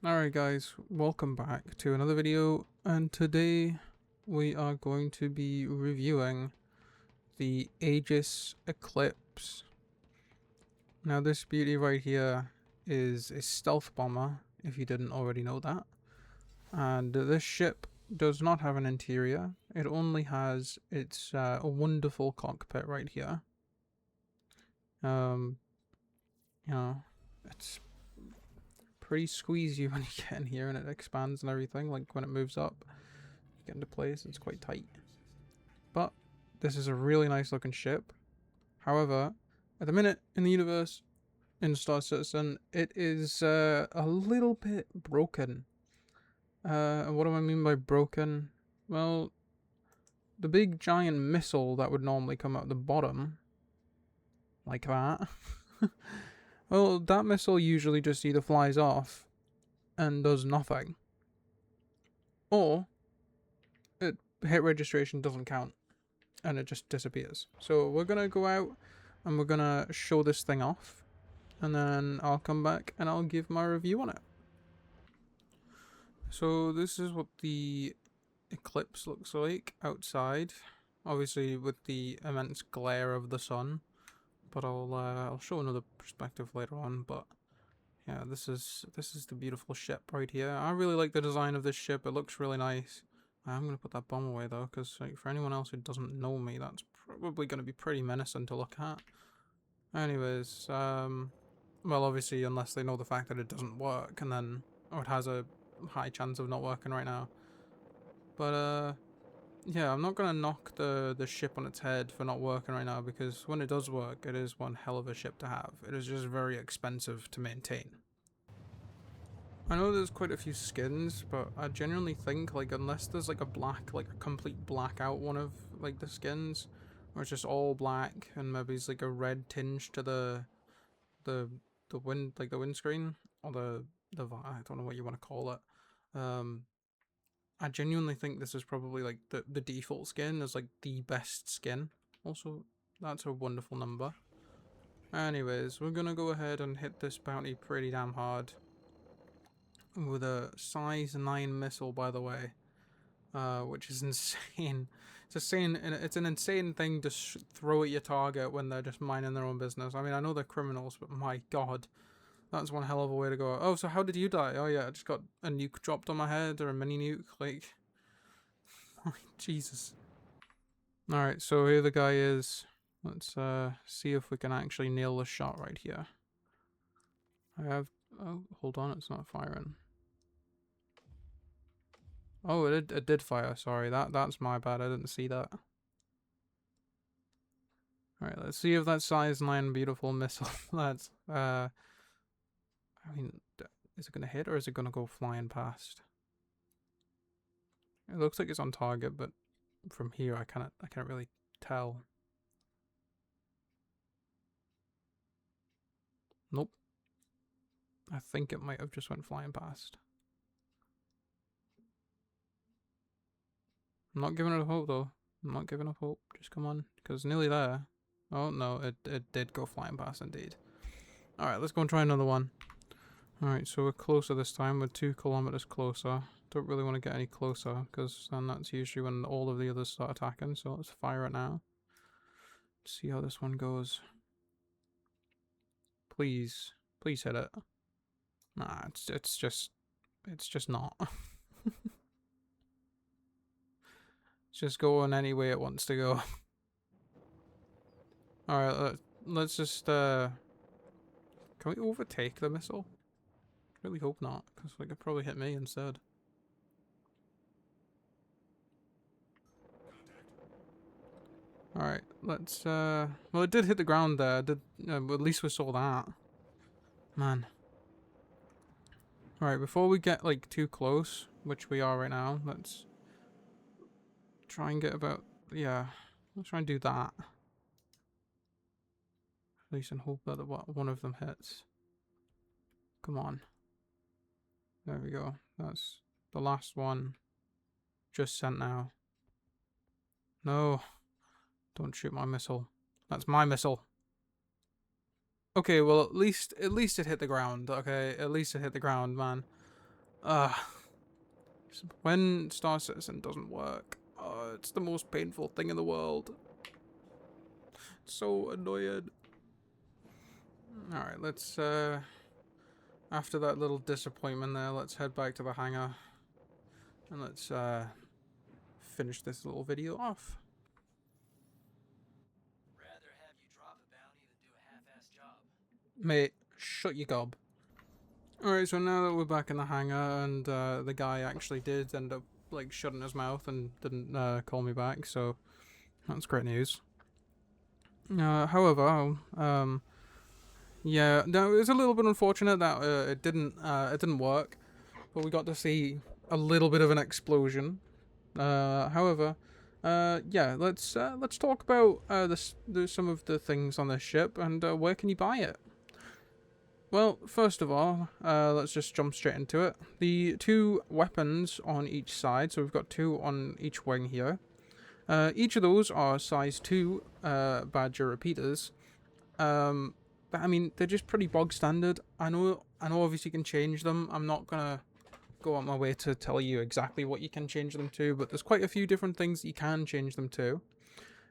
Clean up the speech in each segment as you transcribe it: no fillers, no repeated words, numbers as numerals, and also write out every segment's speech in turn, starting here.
Alright guys, welcome back to another video, and today we are going to be reviewing the Aegis Eclipse. Now this beauty right here is a stealth bomber, if you didn't already know that. And this ship does not have an interior, it only has its a wonderful cockpit right here. You know, it's pretty squeezy when you get in here and it expands and everything, like when it moves up. Get into place, it's quite tight. But this is a really nice looking ship. However, at the minute in the universe, in Star Citizen, it is a little bit broken. And what do I mean by broken? Well, the big giant missile that would normally come out the bottom, like that, well, that missile usually just either flies off and does nothing, or hit registration doesn't count and it just disappears. So we're gonna go out and we're gonna show this thing off, and then I'll come back and I'll give my review on it. So this is what the Eclipse looks like outside, obviously with the immense glare of the sun, but I'll show another perspective later on. But yeah, this is the beautiful ship right here. I really like the design of this ship. It looks really nice. I'm going to put that bomb away though, because like, for anyone else who doesn't know me, that's probably going to be pretty menacing to look at. Anyways, well, obviously, unless they know the fact that it doesn't work, and then, or it has a high chance of not working right now. But, yeah, I'm not going to knock the ship on its head for not working right now, because when it does work, it is one hell of a ship to have. It is just very expensive to maintain. I know there's quite a few skins, but I genuinely think, like, unless there's, like, a complete blackout one of, like, the skins, or it's just all black, and maybe it's, like, a red tinge to the windscreen, or I don't know what you want to call it. I genuinely think this is probably, like, the default skin is, like, the best skin. Also, that's a wonderful number. Anyways, we're gonna go ahead and hit this bounty pretty damn hard with a size 9 missile, by the way, which is insane. It's an insane thing to throw at your target when they're just minding their own business. I mean, I know they're criminals, but my god, that's one hell of a way to go. Oh, so how did you die? Oh yeah, I just got a nuke dropped on my head, or a mini nuke, like, Jesus. Alright, so here the guy is. Let's see if we can actually nail the shot right here. Oh, hold on, it's not firing. Oh, it did fire. Sorry, that's my bad. I didn't see that. All right, let's see if that size 9 beautiful missile. That's I mean, is it gonna hit or is it gonna go flying past? It looks like it's on target, but from here I can't really tell. Nope. I think it might have just went flying past. I'm not giving it up hope though. I'm not giving up hope. Just come on, because nearly there. Oh no, it did go flying past indeed. Alright, let's go and try another one. Alright, so we're closer this time. We're 2 kilometers closer. Don't really want to get any closer, because then that's usually when all of the others start attacking. So let's fire it now. Let's see how this one goes. Please. Please hit it. Nah, it's just not. It's just going any way it wants to go. Alright, let's just, can we overtake the missile? Really hope not, because like, it probably hit me instead. Alright, let's, well, it did hit the ground there. At least we saw that. Man. Alright, before we get, like, too close, which we are right now, let's try and get about, yeah, let's try and do that. At least and hope that one of them hits. Come on. There we go. That's the last one. Just sent now. No. Don't shoot my missile. That's my missile. Okay, well, at least it hit the ground. Okay, at least it hit the ground, man. When Star Citizen doesn't work, it's the most painful thing in the world. So annoying. Alright, let's, after that little disappointment there, let's head back to the hangar. And let's, finish this little video off. Rather have you drop a bounty than do a half-assed job. Mate, shut your gob. Alright, so now that we're back in the hangar, and the guy actually did end up like shutting his mouth and didn't call me back, so that's great news. However, yeah, no, it was a little bit unfortunate that it didn't work, but we got to see a little bit of an explosion. However, yeah, let's talk about some of the things on this ship and where can you buy it. Well, first of all, let's just jump straight into it. The two weapons on each side, so we've got two on each wing here. Each of those are size 2 Badger repeaters. But I mean, they're just pretty bog standard. I know obviously you can change them. I'm not gonna go out my way to tell you exactly what you can change them to, but there's quite a few different things you can change them to.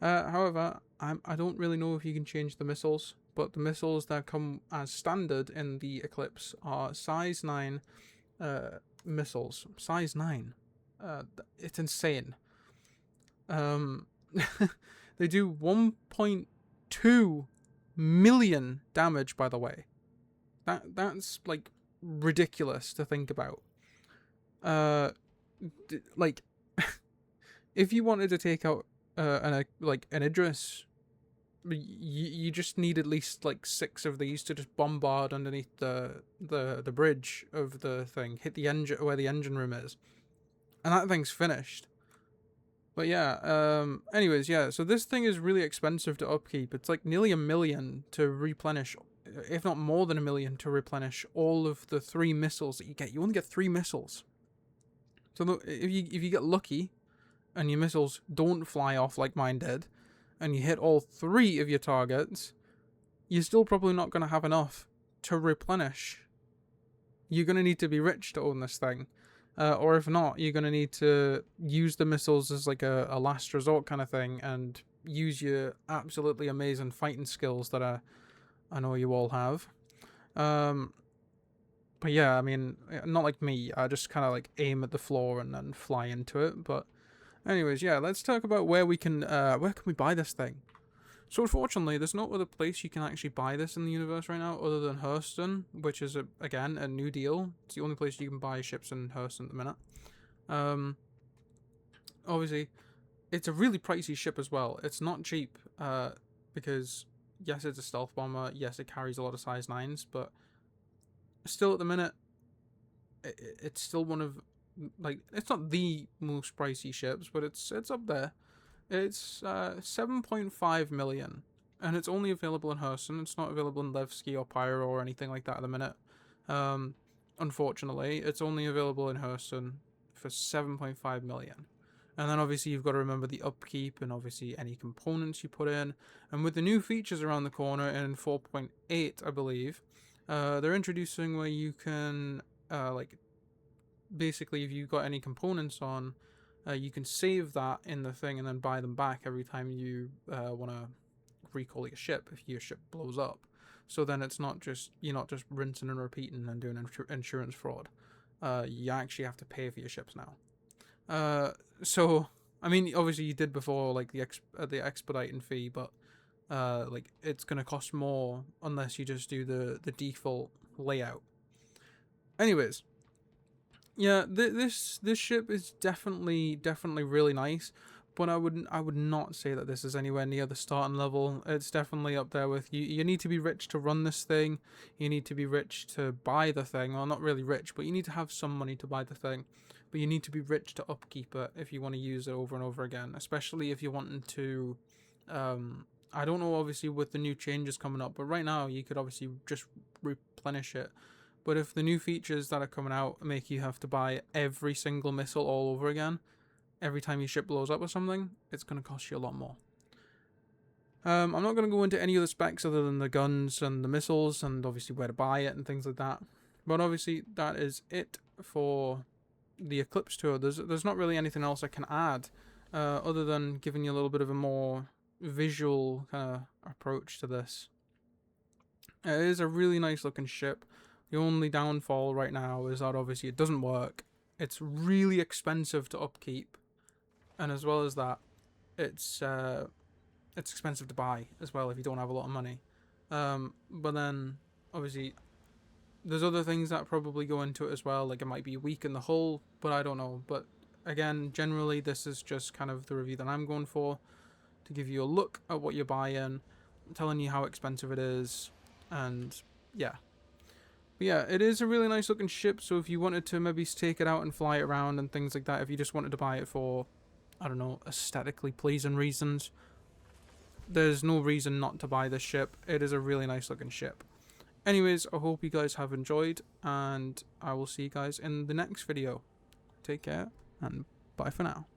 However, I don't really know if you can change the missiles, but the missiles that come as standard in the Eclipse are size 9 missiles. Size 9. It's insane. They do 1.2 million damage, by the way. That's like ridiculous to think about. Like, if you wanted to take out an Idris, you just need at least like 6 of these to just bombard underneath the bridge of the thing, hit the engine where the engine room is, and that thing's finished. But yeah, anyways, yeah, so this thing is really expensive to upkeep. It's like nearly $1 million to replenish, if not more than $1 million to replenish all of the 3 missiles that you get. You only get 3 missiles. So if you get lucky, and your missiles don't fly off like mine did, and you hit all 3 of your targets, you're still probably not going to have enough to replenish. You're going to need to be rich to own this thing. Or if not, you're going to need to use the missiles as like a last resort kind of thing, and use your absolutely amazing fighting skills that I know you all have. But yeah, I mean, not like me. I just kind of like aim at the floor and then fly into it, but anyways, yeah, let's talk about where can we buy this thing. So unfortunately, there's no other place you can actually buy this in the universe right now other than Hurston, which is, again, a new deal. It's the only place you can buy ships in Hurston at the minute. Obviously, it's a really pricey ship as well. It's not cheap, because, yes, it's a stealth bomber, yes, it carries a lot of size 9s, but still at the minute, it's still one of, like, it's not the most pricey ships, but it's up there. It's 7.5 million, and it's only available in Hurston. It's not available in Levski or Pyro or anything like that at the minute. Unfortunately, it's only available in Hurston for 7.5 million. And then obviously you've got to remember the upkeep and obviously any components you put in. And with the new features around the corner in 4.8, I believe, they're introducing where you can, like, basically if you've got any components on, you can save that in the thing and then buy them back every time you want to recall your ship if your ship blows up. So then you're not just rinsing and repeating and doing insurance fraud. You actually have to pay for your ships now. So I mean, obviously you did before, like the expediting fee, but like it's gonna cost more unless you just do the default layout. Anyways. Yeah, this ship is definitely really nice, but I would not say that this is anywhere near the starting level. It's definitely up there with you. You need to be rich to run this thing. You need to be rich to buy the thing. Well, not really rich, but you need to have some money to buy the thing. But you need to be rich to upkeep it if you want to use it over and over again, especially if you're wanting to. I don't know, obviously, with the new changes coming up, but right now you could obviously just replenish it. But if the new features that are coming out make you have to buy every single missile all over again, every time your ship blows up or something, it's going to cost you a lot more. I'm not going to go into any other specs other than the guns and the missiles and obviously where to buy it and things like that. But obviously that is it for the Eclipse tour. There's not really anything else I can add other than giving you a little bit of a more visual kind of approach to this. It is a really nice looking ship. The only downfall right now is that obviously it doesn't work. It's really expensive to upkeep, and as well as that, it's expensive to buy as well if you don't have a lot of money. But then obviously there's other things that probably go into it as well. Like it might be weak in the hull, but I don't know. But again, generally this is just kind of the review that I'm going for, to give you a look at what you're buying, telling you how expensive it is, and yeah. But yeah, it is a really nice looking ship, so if you wanted to maybe take it out and fly it around and things like that, if you just wanted to buy it for, I don't know, aesthetically pleasing reasons, there's no reason not to buy this ship. It is a really nice looking ship. Anyways, I hope you guys have enjoyed, and I will see you guys in the next video. Take care, and bye for now.